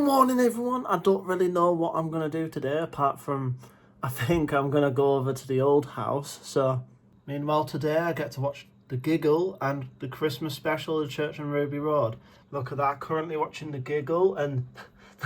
Morning everyone. I don't really know what I'm going to do today apart from I think I'm going to go over to the old house. So meanwhile today I get to watch The Giggle and the Christmas special of Church on Ruby Road. Look at that, currently watching The Giggle, and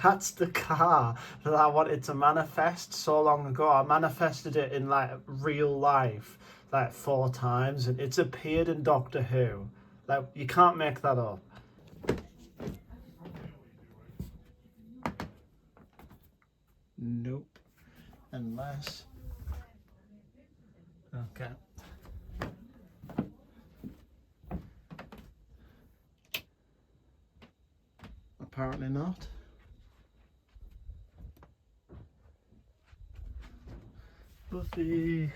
that's the car that I wanted to manifest so long ago. I manifested it in like real life like 4 times and it's appeared in Doctor Who. Like, you can't make that up. Nope. Unless... Okay. Apparently not. Buffy.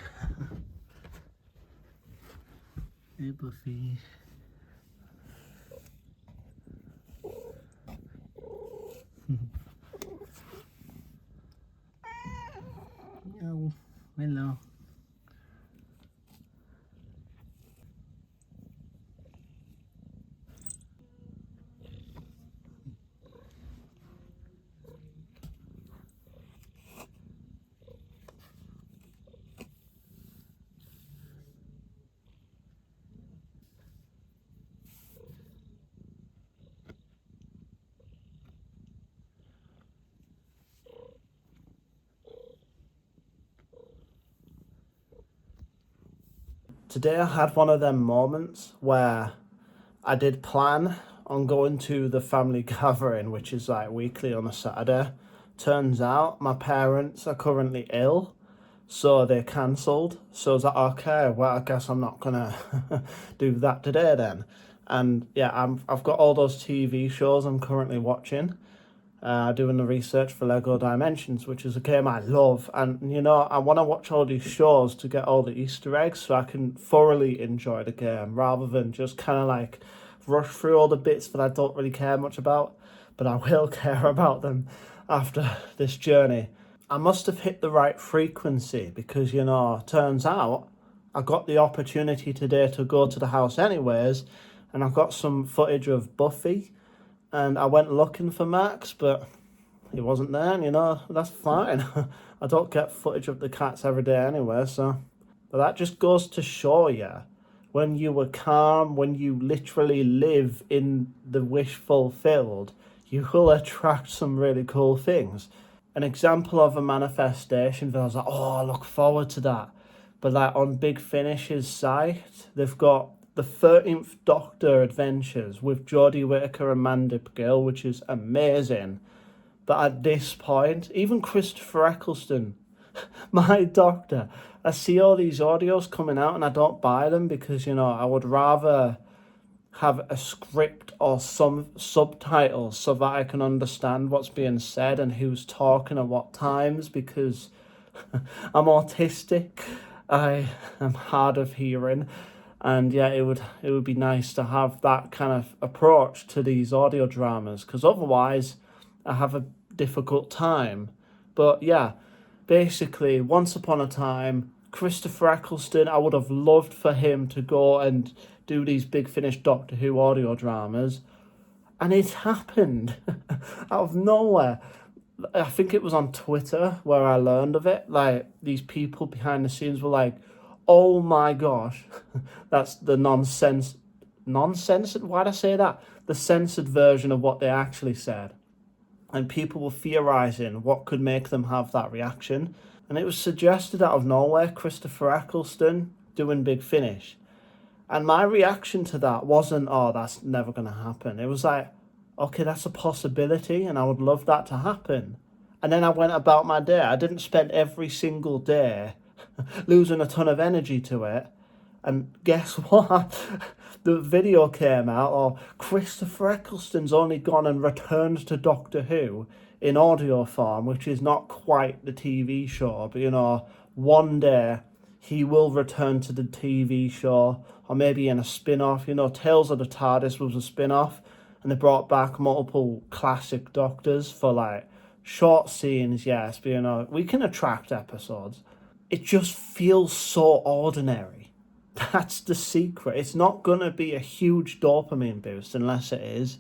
Hey Buffy. Oh, hello. Today I had one of them moments where I did plan on going to the family gathering, which is like weekly on a Saturday. Turns out my parents are currently ill, so they cancelled. So I was like, okay, well, I guess I'm not gonna do that today then. And yeah, I've got all those TV shows I'm currently watching. Doing the research for Lego Dimensions, which is a game I love. And, you know, I want to watch all these shows to get all the Easter eggs so I can thoroughly enjoy the game rather than just kind of like rush through all the bits that I don't really care much about, but I will care about them after this journey. I must have hit the right frequency because, you know, turns out I got the opportunity today to go to the house anyways, and I've got some footage of Buffy. And I went looking for Max, but he wasn't there, and you know, that's fine. I don't get footage of the cats every day anyway, so... But that just goes to show you, when you were calm, when you literally live in the wish fulfilled, you will attract some really cool things. An example of a manifestation that I was like, oh, I look forward to that. But like on Big Finish's site, they've got the 13th Doctor Adventures with Jodie Whittaker and Mandy Gill, which is amazing. But at this point, even Christopher Eccleston, my Doctor, I see all these audios coming out and I don't buy them because, you know, I would rather have a script or some subtitles so that I can understand what's being said and who's talking at what times, because I'm autistic. I am hard of hearing. And yeah, it would be nice to have that kind of approach to these audio dramas, because otherwise I have a difficult time. But yeah, basically, once upon a time, Christopher Eccleston, I would have loved for him to go and do these Big Finish Doctor Who audio dramas. And it happened out of nowhere. I think it was on Twitter where I learned of it. Like, these people behind the scenes were like, oh my gosh, that's the nonsense, why'd I say that? The censored version of what they actually said. And people were theorising what could make them have that reaction. And it was suggested out of nowhere, Christopher Eccleston doing Big Finish. And my reaction to that wasn't, oh, that's never going to happen. It was like, okay, that's a possibility and I would love that to happen. And then I went about my day. I didn't spend every single day losing a ton of energy to it. And guess what? The video came out, or Christopher Eccleston's only gone and returned to Doctor Who in audio form, which is not quite the TV show, but you know, one day he will return to the TV show, or maybe in a spin-off. You know, Tales of the TARDIS was a spin-off, and they brought back multiple classic Doctors for like short scenes, yes, but you know, we can attract episodes. It just feels so ordinary. That's the secret. It's not going to be a huge dopamine boost unless it is.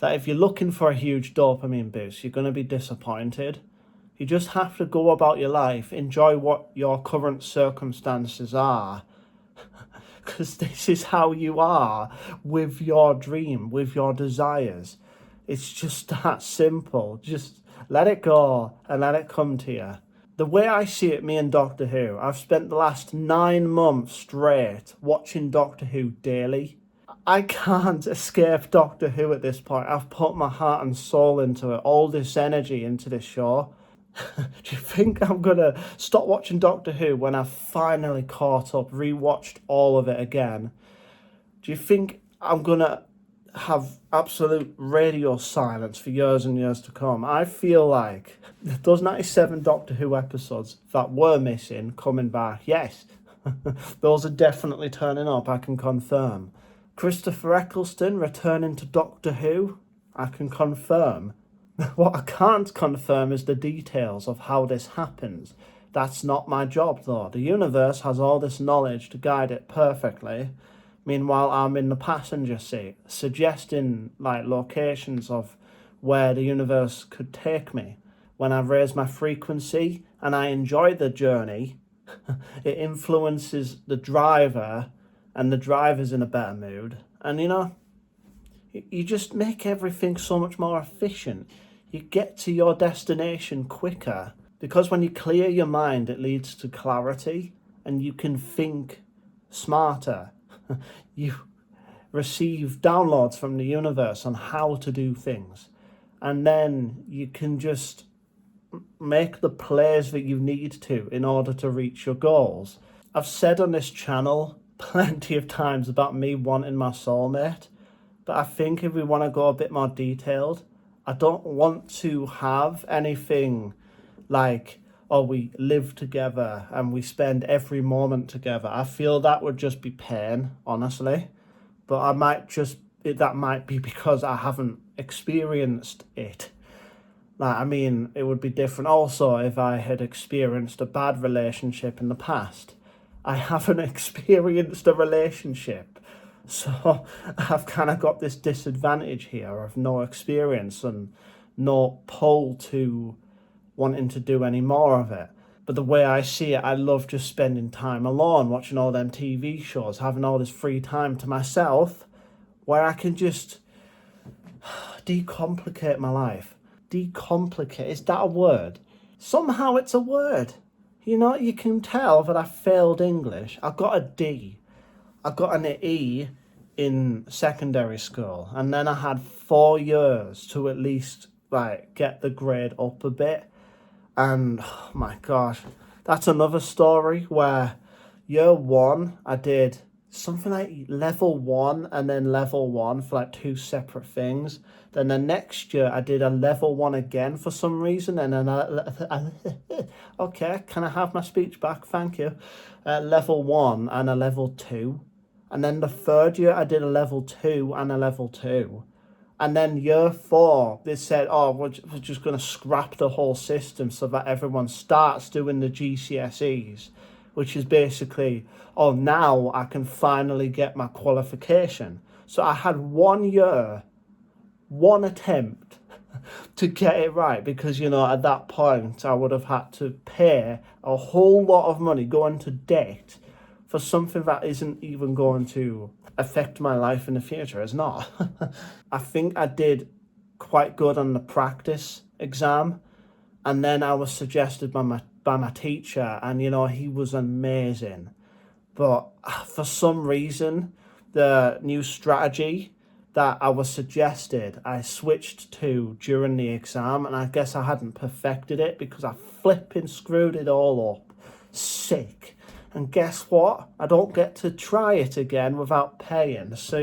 that if you're looking for a huge dopamine boost, you're going to be disappointed. You just have to go about your life, enjoy what your current circumstances are, because this is how you are with your dream, with your desires. It's just that simple. Just let it go and let it come to you. The way I see it, me and Doctor Who, I've spent the last 9 months straight watching Doctor Who daily. I can't escape Doctor Who at this point. I've put my heart and soul into it, all this energy into this show. Do you think I'm going to stop watching Doctor Who when I've finally caught up, rewatched all of it again? Do you think I'm going to have absolute radio silence for years and years to come? I feel like those 97 Doctor Who episodes that were missing coming back, yes, those are definitely turning up, I can confirm. Christopher Eccleston returning to Doctor Who, I can confirm. What I can't confirm is the details of how this happens. That's not my job, though. The universe has all this knowledge to guide it perfectly. Meanwhile, I'm in the passenger seat, suggesting locations of where the universe could take me. When I raise my frequency and I enjoy the journey, it influences the driver, and the driver's in a better mood. And you just make everything so much more efficient. You get to your destination quicker, because when you clear your mind, it leads to clarity and you can think smarter. You receive downloads from the universe on how to do things, and then you can just make the plays that you need to in order to reach your goals. I've said on this channel plenty of times about me wanting my soulmate, but I think if we want to go a bit more detailed, I don't want to have anything like, oh, we live together and we spend every moment together. I feel that would just be pain, honestly. But that might be because I haven't experienced it. It would be different also if I had experienced a bad relationship in the past. I haven't experienced a relationship. So I've kind of got this disadvantage here of no experience and no pull to wanting to do any more of it. But the way I see it, I love just spending time alone, watching all them TV shows, having all this free time to myself, where I can just decomplicate my life. Decomplicate, is that a word? Somehow it's a word. You can tell that I failed English. I got a D. I got an E in secondary school, and then I had 4 years to at least get the grade up a bit. And oh my gosh, that's another story where year 1 I did something like level 1 and then level 1 for 2 separate things. Then the next year I did a level 1 again for some reason, and then okay, can I have my speech back? Thank you. Level 1 and a level 2. And then the third year I did a level 2 and a level 2. And then year 4, they said, oh, we're just going to scrap the whole system so that everyone starts doing the GCSEs, which is basically, oh, now I can finally get my qualification. So I had 1 year, 1 attempt to get it right, because, at that point I would have had to pay a whole lot of money, go into debt for something that isn't even going to affect my life in the future. It's not. I think I did quite good on the practice exam, and then I was suggested by my teacher, and he was amazing. But for some reason, the new strategy that I was suggested, I switched to during the exam, and I guess I hadn't perfected it because I flipping screwed it all up. Sick. And guess what? I don't get to try it again without paying. So,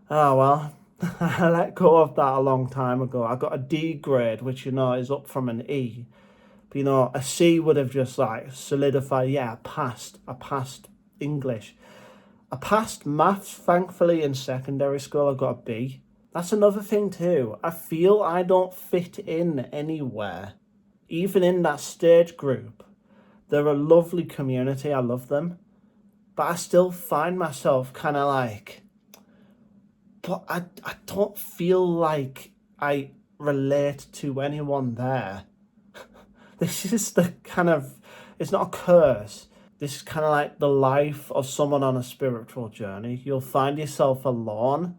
oh well, I let go of that a long time ago. I got a D grade, which, is up from an E. But, a C would have just solidified, yeah, I passed English. I passed maths, thankfully, in secondary school. I got a B. That's another thing too. I feel I don't fit in anywhere, even in that stage group. They're a lovely community, I love them. But I still find myself kind of but I don't feel like I relate to anyone there. This is the kind of, it's not a curse. This is kind of like the life of someone on a spiritual journey. You'll find yourself alone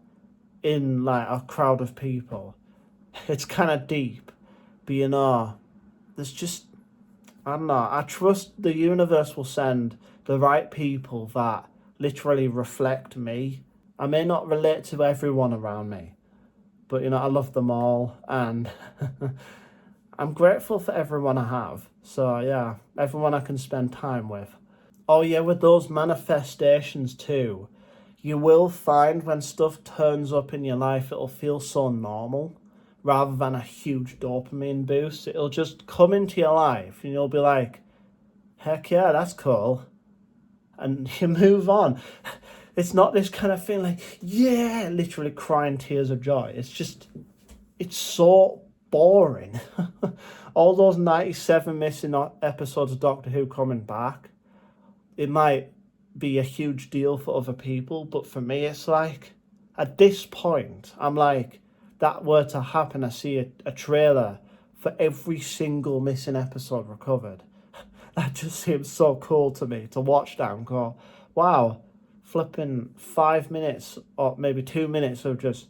in like a crowd of people. It's kind of deep, but there's just, I don't know. I trust the universe will send the right people that literally reflect me. I may not relate to everyone around me, but I love them all, and I'm grateful for everyone I have. So yeah, everyone I can spend time with. Oh yeah, with those manifestations too, you will find when stuff turns up in your life, it'll feel so normal rather than a huge dopamine boost. It'll just come into your life and you'll be like, heck yeah, that's cool. And you move on. It's not this kind of thing like, yeah, literally crying tears of joy. It's so boring. All those 97 missing episodes of Doctor Who coming back, it might be a huge deal for other people, but for me, it's like, at this point, I'm like, that were to happen, I see a trailer for every single missing episode recovered. That just seems so cool to me to watch that and go, wow, flipping 5 minutes or maybe 2 minutes of just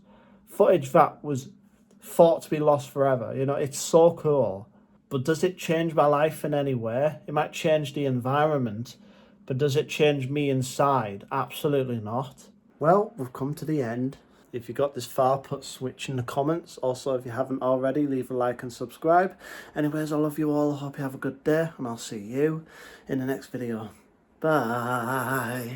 footage that was thought to be lost forever. It's so cool. But does it change my life in any way? It might change the environment, but does it change me inside? Absolutely not. Well, we've come to the end. If you got this far, put switch in the comments. Also, if you haven't already, leave a like and subscribe. Anyways, I love you all. Hope you have a good day, and I'll see you in the next video. Bye.